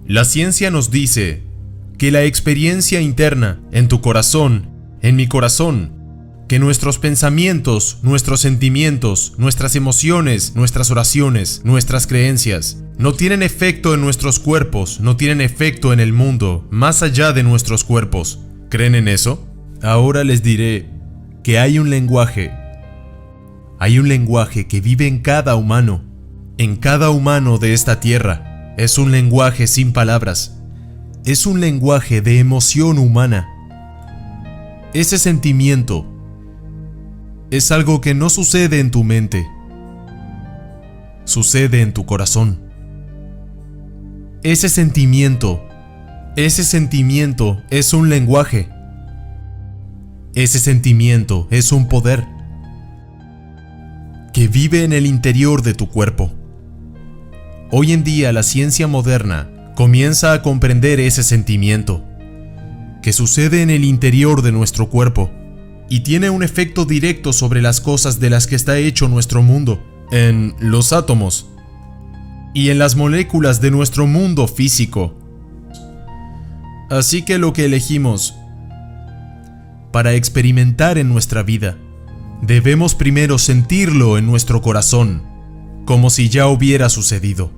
La ciencia nos dice que la experiencia interna, en tu corazón, en mi corazón, que nuestros pensamientos, nuestros sentimientos, nuestras emociones, nuestras oraciones, nuestras creencias, no tienen efecto en nuestros cuerpos, no tienen efecto en el mundo, más allá de nuestros cuerpos. ¿Creen en eso? Ahora les diré que hay un lenguaje que vive en cada humano de esta tierra. Es un lenguaje sin palabras, es un lenguaje de emoción humana. Ese sentimiento es algo que no sucede en tu mente, sucede en tu corazón. Ese sentimiento es un lenguaje. Ese sentimiento es un poder que vive en el interior de tu cuerpo. Hoy en día la ciencia moderna comienza a comprender ese sentimiento que sucede en el interior de nuestro cuerpo y tiene un efecto directo sobre las cosas de las que está hecho nuestro mundo, en los átomos y en las moléculas de nuestro mundo físico. Así que lo que elegimos para experimentar en nuestra vida, debemos primero sentirlo en nuestro corazón, como si ya hubiera sucedido.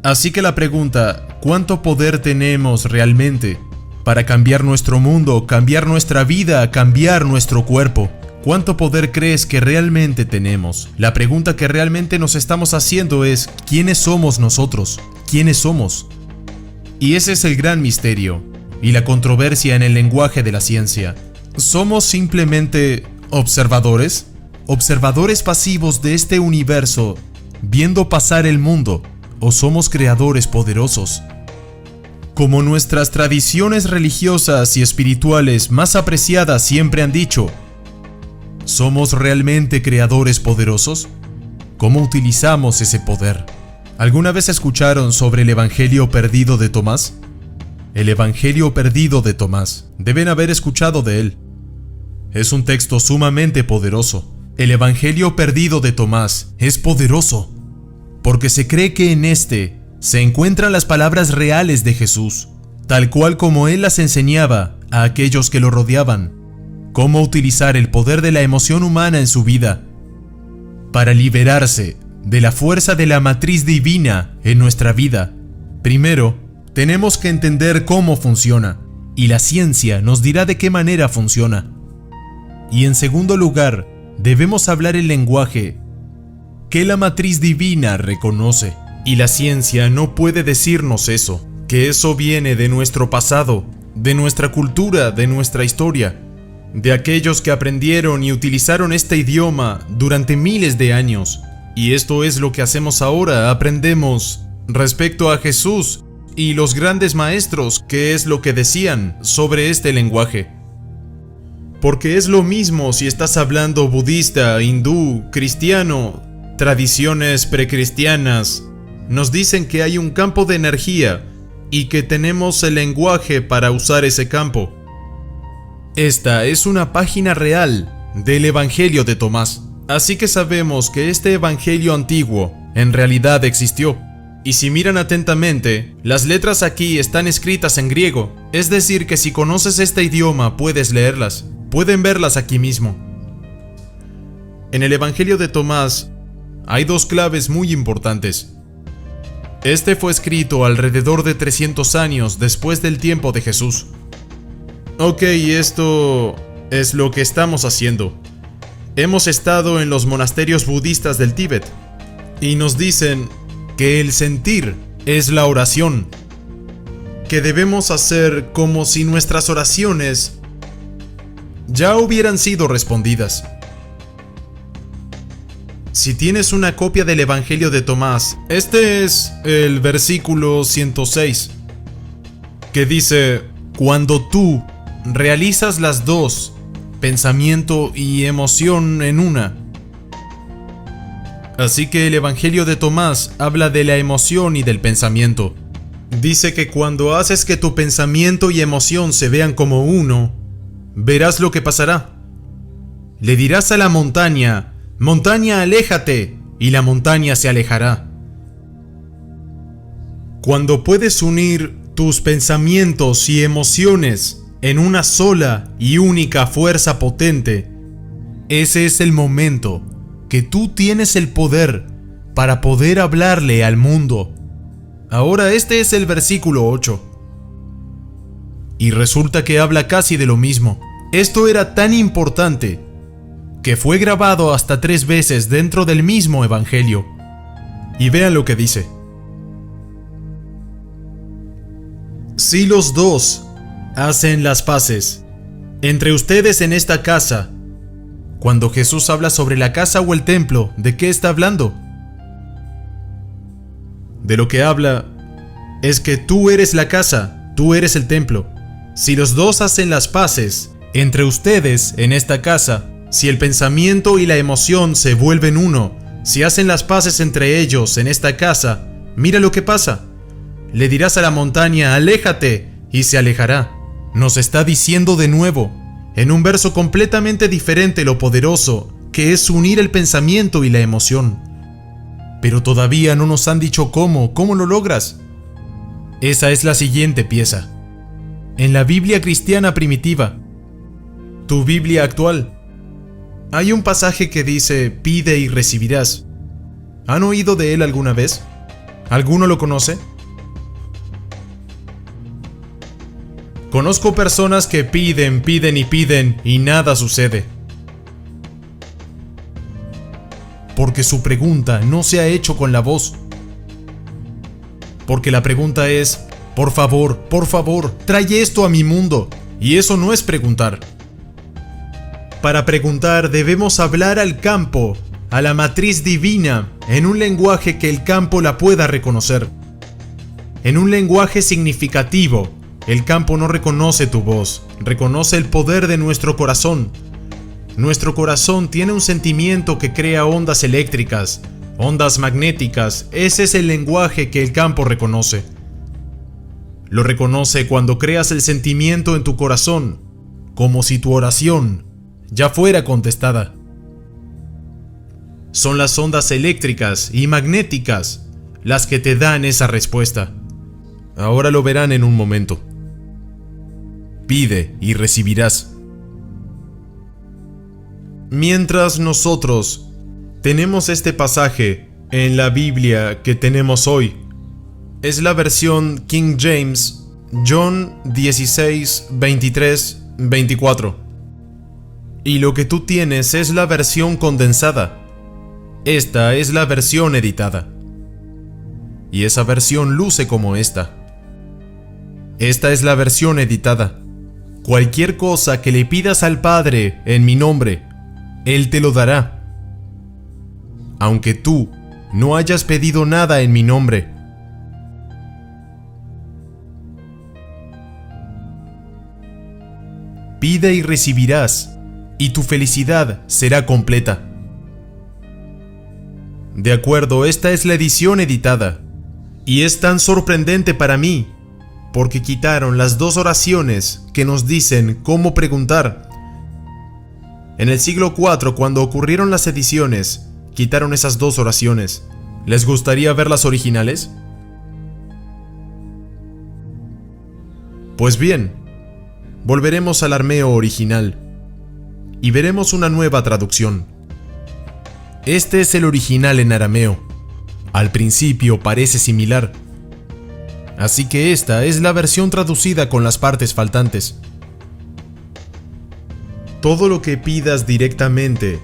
Así que la pregunta, ¿cuánto poder tenemos realmente para cambiar nuestro mundo, cambiar nuestra vida, cambiar nuestro cuerpo? ¿Cuánto poder crees que realmente tenemos? La pregunta que realmente nos estamos haciendo es, ¿quiénes somos nosotros? ¿Quiénes somos? Y ese es el gran misterio y la controversia en el lenguaje de la ciencia. ¿Somos simplemente observadores? ¿Observadores pasivos de este universo, viendo pasar el mundo? ¿O somos creadores poderosos? Como nuestras tradiciones religiosas y espirituales más apreciadas siempre han dicho, ¿somos realmente creadores poderosos? ¿Cómo utilizamos ese poder? ¿Alguna vez escucharon sobre el Evangelio perdido de Tomás? El Evangelio perdido de Tomás. Deben haber escuchado de él. Es un texto sumamente poderoso. El Evangelio perdido de Tomás es poderoso porque se cree que en este se encuentran las palabras reales de Jesús, tal cual como él las enseñaba a aquellos que lo rodeaban. Cómo utilizar el poder de la emoción humana en su vida para liberarse de la fuerza de la matriz divina en nuestra vida. Primero, tenemos que entender cómo funciona, y la ciencia nos dirá de qué manera funciona. Y en segundo lugar, debemos hablar el lenguaje que la matriz divina reconoce. Y la ciencia no puede decirnos eso, que eso viene de nuestro pasado, de nuestra cultura, de nuestra historia, de aquellos que aprendieron y utilizaron este idioma durante miles de años. Y esto es lo que hacemos ahora, aprendemos respecto a Jesús y los grandes maestros, qué es lo que decían sobre este lenguaje. Porque es lo mismo si estás hablando budista, hindú, cristiano, tradiciones precristianas. Nos dicen que hay un campo de energía y que tenemos el lenguaje para usar ese campo. Esta es una página real del Evangelio de Tomás. Así que sabemos que este Evangelio antiguo en realidad existió. Y si miran atentamente, las letras aquí están escritas en griego. Es decir, que si conoces este idioma puedes leerlas. Pueden verlas aquí mismo. En el Evangelio de Tomás hay dos claves muy importantes. Este fue escrito alrededor de 300 años después del tiempo de Jesús. Ok, esto es lo que estamos haciendo. Hemos estado en los monasterios budistas del Tíbet y nos dicen que el sentir es la oración, que debemos hacer como si nuestras oraciones ya hubieran sido respondidas. Si tienes una copia del Evangelio de Tomás, este es el versículo 106, que dice: cuando tú realizas las dos, pensamiento y emoción en una. Así que el Evangelio de Tomás habla de la emoción y del pensamiento. Dice que cuando haces que tu pensamiento y emoción se vean como uno, verás lo que pasará. Le dirás a la montaña: montaña, aléjate, y la montaña se alejará. Cuando puedes unir tus pensamientos y emociones en una sola y única fuerza potente, ese es el momento que tú tienes el poder para poder hablarle al mundo. Ahora este es el versículo 8. Y resulta que habla casi de lo mismo. Esto era tan importante que fue grabado hasta 3 veces dentro del mismo evangelio. Y vean lo que dice. Si los dos hacen las paces entre ustedes en esta casa. Cuando Jesús habla sobre la casa o el templo, ¿de qué está hablando? De lo que habla es que tú eres la casa, tú eres el templo. Si los dos hacen las paces entre ustedes en esta casa, si el pensamiento y la emoción se vuelven uno, si hacen las paces entre ellos en esta casa, mira lo que pasa. Le dirás a la montaña, aléjate, y se alejará. Nos está diciendo de nuevo, en un verso completamente diferente, lo poderoso que es unir el pensamiento y la emoción. Pero todavía no nos han dicho cómo lo logras. Esa es la siguiente pieza. En la Biblia cristiana primitiva, tu Biblia actual, hay un pasaje que dice, pide y recibirás. ¿Han oído de él alguna vez? ¿Alguno lo conoce? Conozco personas que piden y nada sucede. Porque su pregunta no se ha hecho con la voz. Porque la pregunta es, por favor, trae esto a mi mundo. Y eso no es preguntar. Para preguntar debemos hablar al campo, a la matriz divina, en un lenguaje que el campo la pueda reconocer. En un lenguaje significativo. El campo no reconoce tu voz, reconoce el poder de nuestro corazón. Nuestro corazón tiene un sentimiento que crea ondas eléctricas, ondas magnéticas. Ese es el lenguaje que el campo reconoce. Lo reconoce cuando creas el sentimiento en tu corazón, como si tu oración ya fuera contestada. Son las ondas eléctricas y magnéticas las que te dan esa respuesta. Ahora lo verán en un momento. Pide y recibirás. Mientras nosotros tenemos este pasaje en la Biblia que tenemos hoy, es la versión King James, John 16, 23, 24. Y lo que tú tienes es la versión condensada. Esta es la versión editada. Y esa versión luce como esta. Esta es la versión editada. Cualquier cosa que le pidas al Padre en mi nombre, Él te lo dará. Aunque tú no hayas pedido nada en mi nombre. Pide y recibirás, y tu felicidad será completa. De acuerdo, esta es la edición editada. Y es tan sorprendente para mí, porque quitaron las 2 oraciones que nos dicen cómo preguntar. En el siglo IV, cuando ocurrieron las ediciones, quitaron esas 2 oraciones. ¿Les gustaría ver las originales? Pues bien, volveremos al arameo original y veremos una nueva traducción. Este es el original en arameo. Al principio parece similar. Así que esta es la versión traducida con las partes faltantes. Todo lo que pidas directamente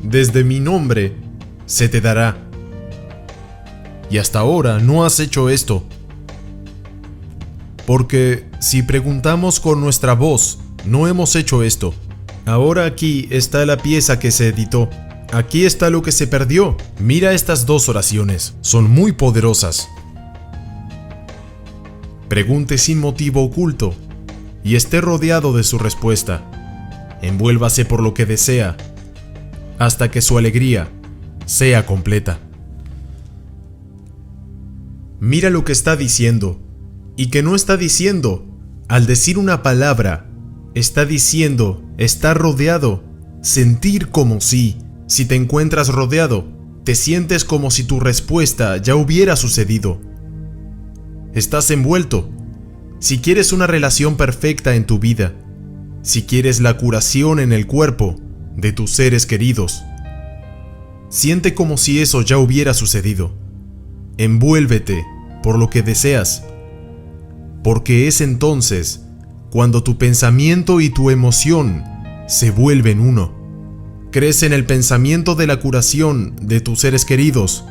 desde mi nombre se te dará. Y hasta ahora no has hecho esto. Porque si preguntamos con nuestra voz, no hemos hecho esto. Ahora aquí está la pieza que se editó. Aquí está lo que se perdió. Mira estas 2 oraciones. Son muy poderosas. Pregunte sin motivo oculto y esté rodeado de su respuesta. Envuélvase por lo que desea hasta que su alegría sea completa. Mira lo que está diciendo y que no está diciendo al decir una palabra. Está diciendo estar rodeado, sentir como si te encuentras rodeado, Te sientes como si tu respuesta ya hubiera sucedido. Estás envuelto. Si quieres una relación perfecta en tu vida, si quieres la curación en el cuerpo de tus seres queridos, siente como si eso ya hubiera sucedido. Envuélvete por lo que deseas, porque es entonces cuando tu pensamiento y tu emoción se vuelven uno. Crees en el pensamiento de la curación de tus seres queridos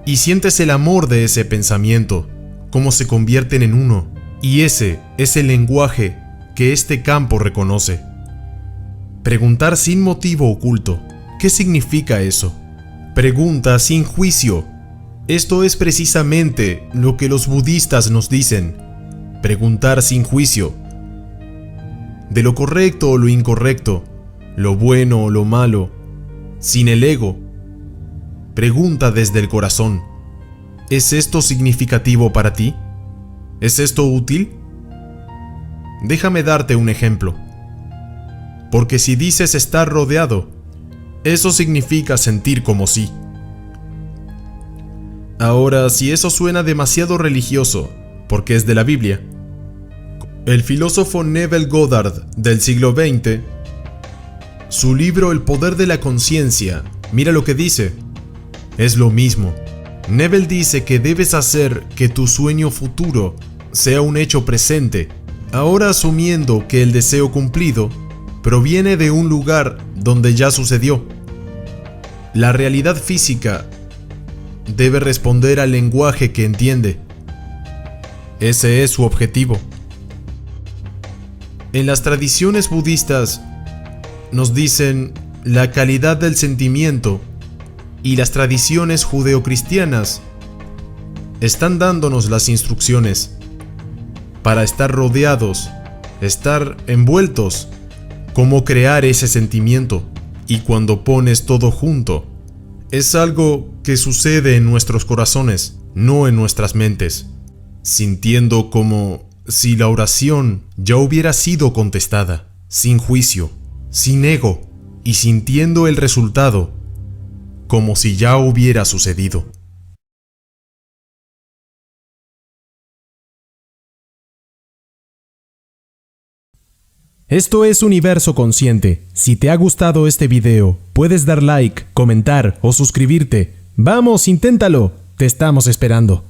y sientes el amor de ese pensamiento, cómo se convierten en uno, y ese es el lenguaje que este campo reconoce. Preguntar sin motivo oculto. ¿Qué significa eso? Pregunta sin juicio. Esto es precisamente lo que los budistas nos dicen. Preguntar sin juicio. De lo correcto o lo incorrecto, lo bueno o lo malo, sin el ego. Pregunta desde el corazón. ¿Es esto significativo para ti? ¿Es esto útil? Déjame darte un ejemplo. Porque si dices estar rodeado, eso significa sentir como sí. Ahora, si eso suena demasiado religioso, porque es de la Biblia, el filósofo Neville Goddard del siglo XX, su libro El poder de la conciencia, mira lo que dice. Es lo mismo. Neville dice que debes hacer que tu sueño futuro sea un hecho presente, ahora asumiendo que el deseo cumplido proviene de un lugar donde ya sucedió. La realidad física debe responder al lenguaje que entiende. Ese es su objetivo. En las tradiciones budistas nos dicen la calidad del sentimiento, y las tradiciones judeocristianas están dándonos las instrucciones para estar rodeados, estar envueltos, cómo crear ese sentimiento. Y cuando pones todo junto, es algo que sucede en nuestros corazones, no en nuestras mentes, sintiendo como si la oración ya hubiera sido contestada, sin juicio, sin ego, y sintiendo el resultado como si ya hubiera sucedido. Esto es Universo Consciente. Si te ha gustado este video, puedes dar like, comentar o suscribirte. ¡Vamos, inténtalo! Te estamos esperando.